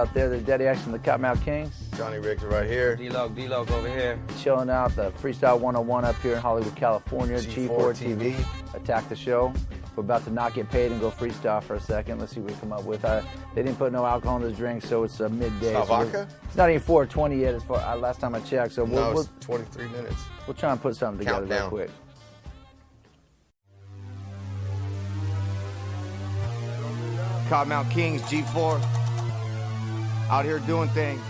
out there. There's Daddy X from the Kottonmouth Kings. Johnny Richter right here. D-Log over here. Chilling out the Freestyle 101 up here in Hollywood, California. G4TV. Attack the show. We're about to not get paid and go freestyle for a second. Let's see what we come up with. They didn't put no alcohol in this drink, so it's midday. It's not vodka? It's not even 4:20 yet. As far last time I checked. So no, it's 23 minutes. We'll try and put something together real quick. Kottonmouth Kings, G4, out here doing things.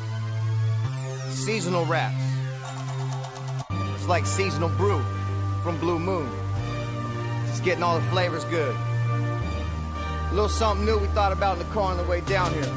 Seasonal raps. It's like seasonal brew from Blue Moon. Just getting all the flavors good. A little something new we thought about in the car on the way down here.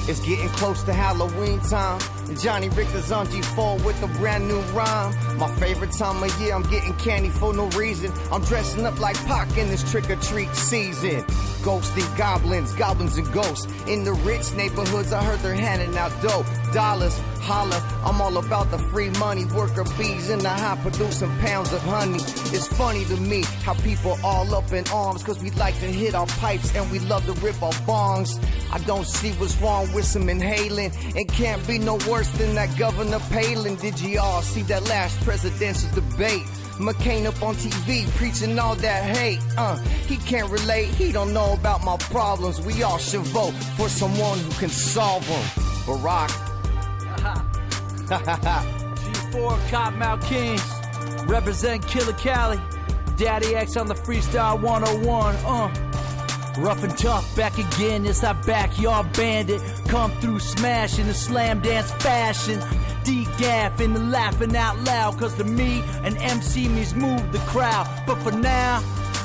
It's getting close to Halloween time, and Johnny Richter's on G4 with a brand new rhyme. My favorite time of year, I'm getting candy for no reason. I'm dressing up like Pac in this trick-or-treat season. Ghosts and goblins, goblins and ghosts. In the rich neighborhoods, I heard they're handing out dope. Dollars, holla, I'm all about the free money. Worker bees in the high producing pounds of honey. It's funny to me how people all up in arms, cause we like to hit our pipes and we love to rip our bongs. I don't see what's wrong with some inhaling. It can't be no worse than that Governor Palin. Did y'all see that last presidential debate? McCain up on TV preaching all that hate. He can't relate, he don't know about my problems. We all should vote for someone who can solve them. Barack. G4 Kottonmouth Kings, represent Killer Cali. Daddy X on the Freestyle 101. Rough and tough, back again, it's our backyard bandit. Come through smashing the slam dance fashion. D-gaffing and laughing out loud, cause to me, an MC means move the crowd. But for now,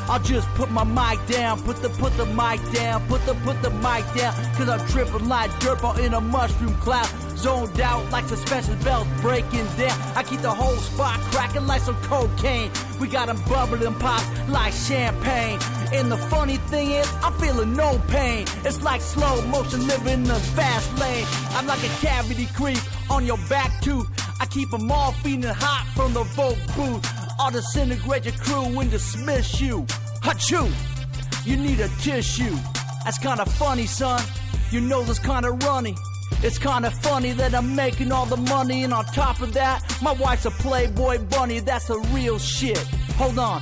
I'll just put my mic down, put the mic down, put the mic down, cause I'm tripping like dirt ball in a mushroom cloud. Zoned out like suspension belts breaking down. I keep the whole spot cracking like some cocaine. We got them bubbling pop like champagne. And the funny thing is, I'm feeling no pain. It's like slow motion living in the fast lane. I'm like a cavity creep on your back tooth. I keep them all feeling hot from the vote booth. I'll disintegrate your crew and dismiss you. Achoo! You need a tissue. That's kinda funny, son. Your nose is kinda runny. It's kinda funny that I'm making all the money, and on top of that, my wife's a Playboy bunny. That's the real shit. Hold on.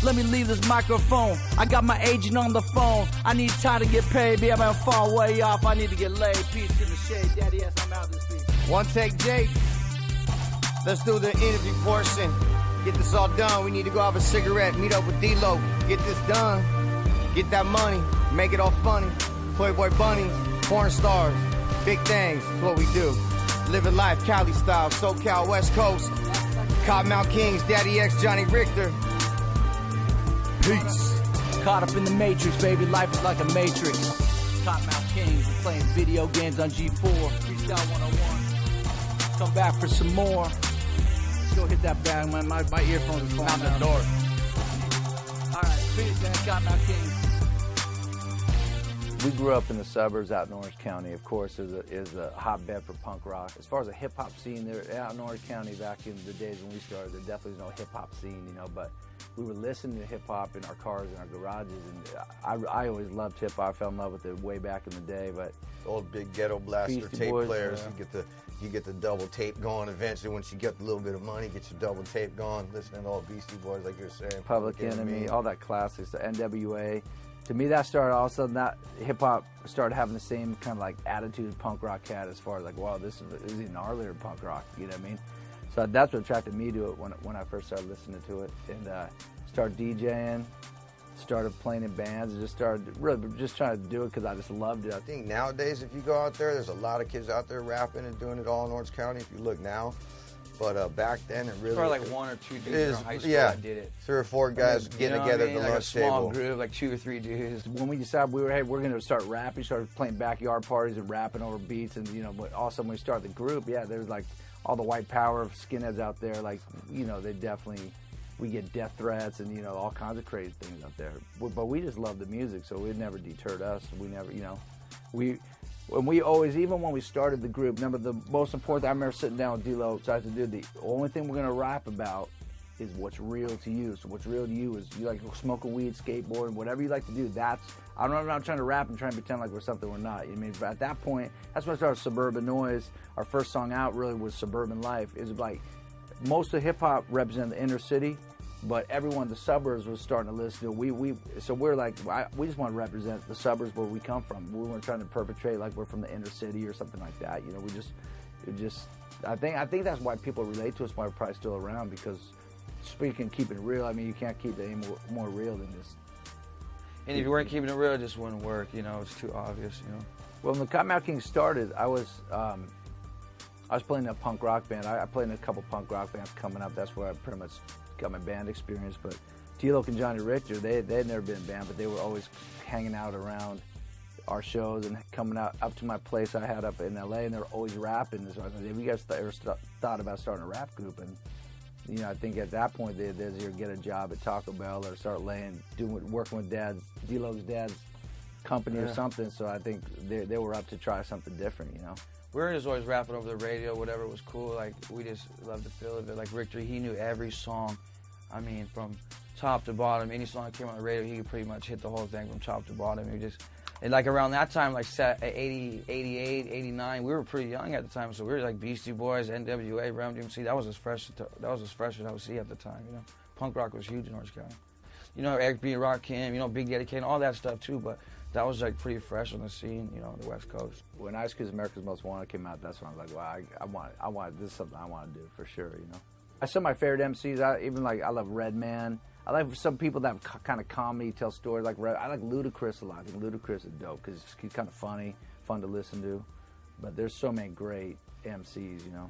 Let me leave this microphone. I got my agent on the phone. I need time to get paid, baby. I'm gonna fall way off. I need to get laid. Peace in the shade. Daddy ass, I'm out this piece. One take, Jake. Let's do the interview portion. Get this all done. We need to go have a cigarette, meet up with D-Lo. Get this done. Get that money. Make it all funny. Playboy bunnies, porn stars, big things. That's what we do. Living life Cali style, SoCal, West Coast. Kottonmouth Kings, Daddy X, Johnny Richter. Peace. Caught up in the Matrix, baby. Life is like a Matrix. Kottonmouth Kings, we're playing video games on G4. Freestyle 101. Come back for some more. Let's go hit that bag, man. My earphones are falling out the door. Alright, peace, man. Kottonmouth Kings. We grew up in the suburbs out in Orange County. Of course, is a hotbed for punk rock. As far as a hip hop scene, there out in Orange County back in the days when we started, there definitely was no hip hop scene, you know. But we were listening to hip hop in our cars and our garages, and I always loved hip hop. I fell in love with it way back in the day. But Old big ghetto blaster Beastie tape Boys, players. yeah. You get the double tape going. Eventually, once you get a little bit of money, get your double tape going. Listening to all Beastie Boys, like you're saying. Public Enemy, all that classics, the NWA. To me, that started all of a sudden, that hip-hop started having the same kind of like attitude punk rock had, as far as like, wow, this is even gnarlier punk rock, you know what I mean? So that's what attracted me to it when I first started listening to it. And started DJing, started playing in bands, and just started really just trying to do it because I just loved it. I think nowadays, if you go out there, there's a lot of kids out there rapping and doing it all in Orange County, if you look now. But back then, it really... Probably like one or two dudes in high school that did it. 3 or 4 guys getting together at the like lunch a small table. group, like 2 or 3 dudes. When we decided we're going to start rapping, started playing backyard parties and rapping over beats, and you know, but also when we started the group, yeah, there's like all the white power skinheads out there, like, you know, they definitely, we get death threats and, you know, all kinds of crazy things out there. But we just love the music, so it never deterred us. We never, you know, and we always, even when we started the group, remember the most important thing, I remember sitting down with D-Lo, decided to do the only thing we're going to rap about is what's real to you. So what's real to you is you like smoking weed, skateboarding, whatever you like to do. That's I'm not trying to rap and trying to pretend like we're something we're not. You know what I mean? But at that point, that's when I started Suburban Noise. Our first song out really was Suburban Life. It was like most of hip hop represented the inner city, but everyone in the suburbs was starting to listen to. So we're like, we just want to represent the suburbs where we come from. We weren't trying to perpetrate like we're from the inner city or something like that. You know, I think that's why people relate to us, why we're probably still around, because speaking, keeping it real, I mean, you can't keep it any more real than this. And if you weren't keeping it real, it just wouldn't work, you know, it's too obvious, you know. Well, when the Kottonmouth Kings started, I was playing in a punk rock band. I played in a couple punk rock bands coming up. That's where I pretty much got my band experience. But T-Loc and Johnny Richter, they had never been in a band, but they were always hanging out around our shows and coming out up to my place I had up in L.A., and they were always rapping. So I was like, have you guys ever thought about starting a rap group? And you know, I think at that point they'd either get a job at Taco Bell or start working with D-Loc's dad's company or something. So I think they were up to try something different, you know. We were just always rapping over the radio, whatever was cool. Like, we just loved the feel of it. Like Richter, he knew every song. I mean, from top to bottom. Any song that came on the radio, he could pretty much hit the whole thing from top to bottom. And like around that time, like 80, 88, 89, we were pretty young at the time, so we were like Beastie Boys, NWA, Ram DMC. That was as fresh as I would see at the time, you know. Punk rock was huge in Orange County. You know, Eric B. Rakim, you know, Big Daddy Kane, all that stuff too, but that was like pretty fresh on the scene, you know, on the West Coast. When Ice Cube's America's Most Wanted came out, that's when I was like, wow, I want this is something I want to do for sure, you know. Some of my favorite MCs, I love Redman. I like some people that have kind of comedy, tell stories. I like Ludacris a lot. I think Ludacris is dope because he's kind of funny, fun to listen to. But there's so many great MCs, you know.